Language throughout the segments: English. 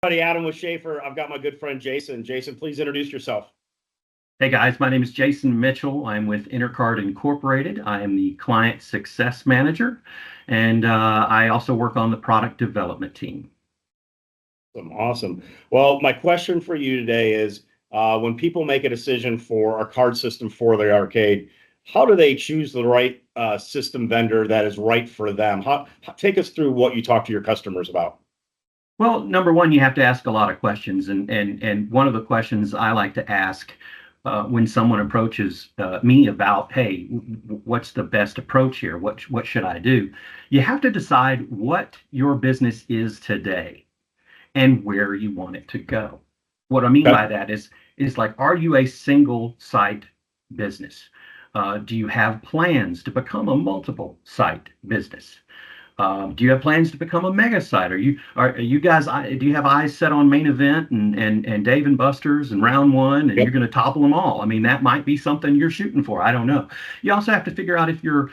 Buddy Adam with Shaffer. I've got my good friend Jason. Jason, please introduce yourself. Hey guys, my name is Jason Mitchell. I'm with Intercard Incorporated. I am the Client Success Manager, and I also work on the product development team. Awesome. Well, my question for you today is when people make a decision for a card system for their arcade, how do they choose the right system vendor that is right for them? Take us through what you talk to your customers about. Well, number one, you have to ask a lot of questions, and one of the questions I like to ask when someone approaches me about, hey, what's the best approach here? What should I do? You have to decide what your business is today and where you want it to go. What I mean Okay. by that is like, are you a single site business? Do you have plans to become a multiple site business? Do you have plans to become a mega site? Are you guys? Do you have eyes set on Main Event and Dave and Buster's and Round One, and you're Yep. going to topple them all? I mean, that might be something you're shooting for. I don't know. You also have to figure out if you're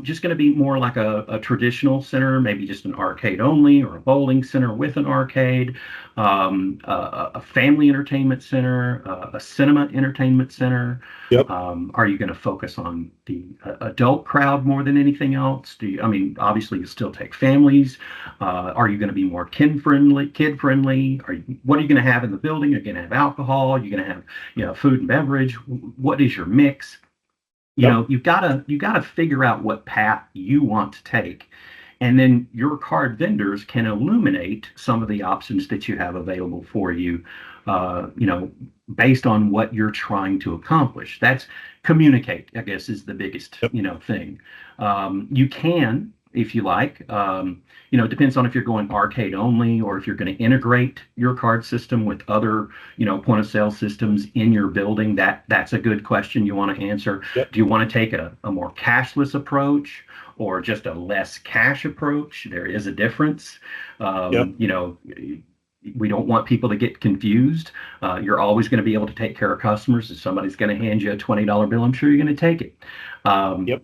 just going to be more like a traditional center, maybe just an arcade only, or a bowling center with an arcade, a family entertainment center, a cinema entertainment center. Yep. Are you going to focus on the adult crowd more than anything else? I mean, obviously you still take families. Are you going to be more kid friendly? What are you going to have in the building? You're going to have alcohol. You're going to have, food and beverage. What is your mix? Yep. You gotta figure out what path you want to take, and then your card vendors can illuminate some of the options that you have available for you, uh, you know, based on what you're trying to accomplish. That's communicate, I guess, is the biggest, Yep. thing. You can, if you like, it depends on if you're going arcade only or if you're going to integrate your card system with other, point of sale systems in your building. That's a good question you want to answer. Yep. Do you want to take a more cashless approach or just a less cash approach? There is a difference. Yep. Um, you know, we don't want people to get confused. You're always going to be able to take care of customers. If somebody's going to hand you a $20 bill, I'm sure you're going to take it. Yep.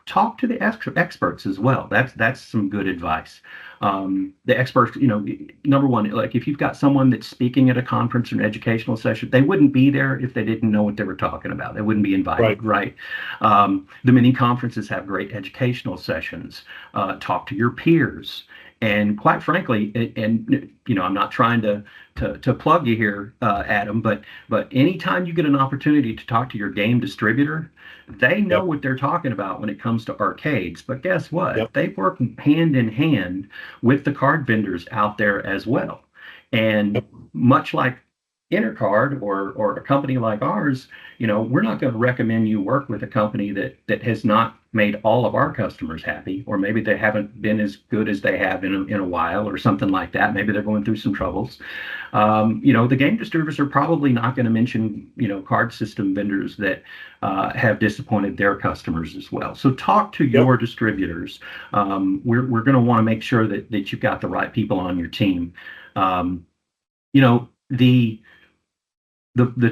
Talk to the experts as well. That's some good advice. The experts, number one, like if you've got someone that's speaking at a conference or an educational session, they wouldn't be there if they didn't know what they were talking about. They wouldn't be invited, Right. right? The many conferences have great educational sessions. Talk to your peers. And quite frankly, I'm not trying to plug you here, Adam, but anytime you get an opportunity to talk to your game distributor, they know Yep. what they're talking about when it comes to arcades. But guess what? Yep. They work hand in hand with the card vendors out there as well. And Yep. much like Intercard or a company like ours, we're not going to recommend you work with a company that has not made all of our customers happy, or maybe they haven't been as good as they have in a while, or something like that. Maybe they're going through some troubles. The game distributors are probably not going to mention, card system vendors that have disappointed their customers as well. So talk to Yep. your distributors. We're going to want to make sure that you've got the right people on your team. Um, you know, the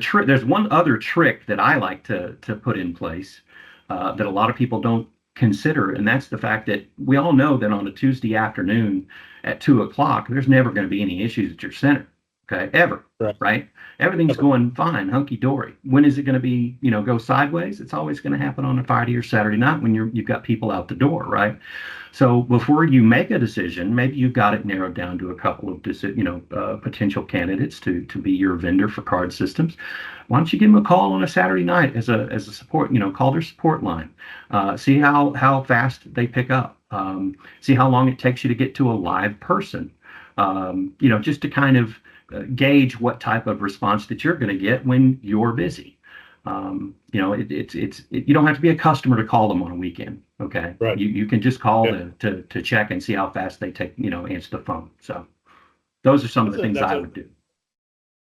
trick. There's one other trick that I like to put in place that a lot of people don't consider, and that's the fact that we all know that on a Tuesday afternoon at 2 o'clock, there's never going to be any issues at your center. Okay, ever, Correct. right? Everything's Ever. going fine, hunky dory. When is it going to be, go sideways? It's always going to happen on a Friday or Saturday night when you've got people out the door, right? So before you make a decision, maybe you've got it narrowed down to a couple of potential candidates to be your vendor for card systems. Why don't you give them a call on a Saturday night as a support? Call their support line. See how fast they pick up. See how long it takes you to get to a live person. Just to kind of gauge what type of response that you're going to get when you're busy. You don't have to be a customer to call them on a weekend. Okay, Right. you can just call Yeah. to check and see how fast they take answer the phone. So those are some of That's the a things that's I a would do.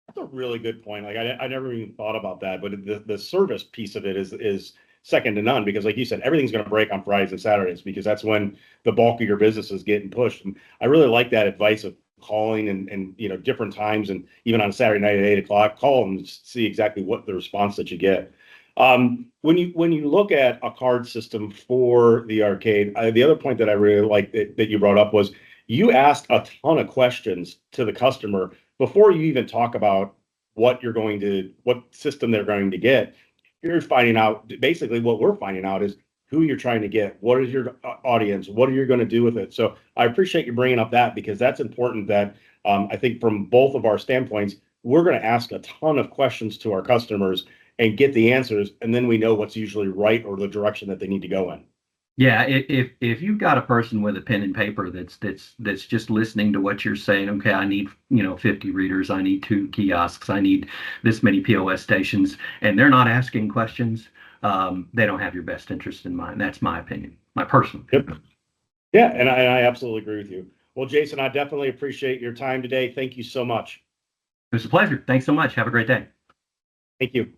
that's a really good point. Like I never even thought about that, but the service piece of it is second to none because, like you said, everything's going to break on Fridays and Saturdays because that's when the bulk of your business is getting pushed. And I really like that advice of calling and different times and even on a Saturday night at 8 o'clock, call and see exactly what the response that you get. When you look at a card system for the arcade, the other point that I really like that you brought up was you asked a ton of questions to the customer before you even talk about what system they're going to get, you're finding out, basically what we're finding out is who you're trying to get, what is your audience, what are you going to do with it. So I appreciate you bringing up that, because that's important. That I think from both of our standpoints, we're going to ask a ton of questions to our customers and get the answers, and then we know what's usually right or the direction that they need to go in. Yeah, if you've got a person with a pen and paper that's just listening to what you're saying, okay, I need 50 readers, I need 2 kiosks, I need this many POS stations, and they're not asking questions, they don't have your best interest in mind. That's my opinion, my personal opinion. Yep. Yeah, and I absolutely agree with you. Well, Jason, I definitely appreciate your time today. Thank you so much. It was a pleasure. Thanks so much. Have a great day. Thank you.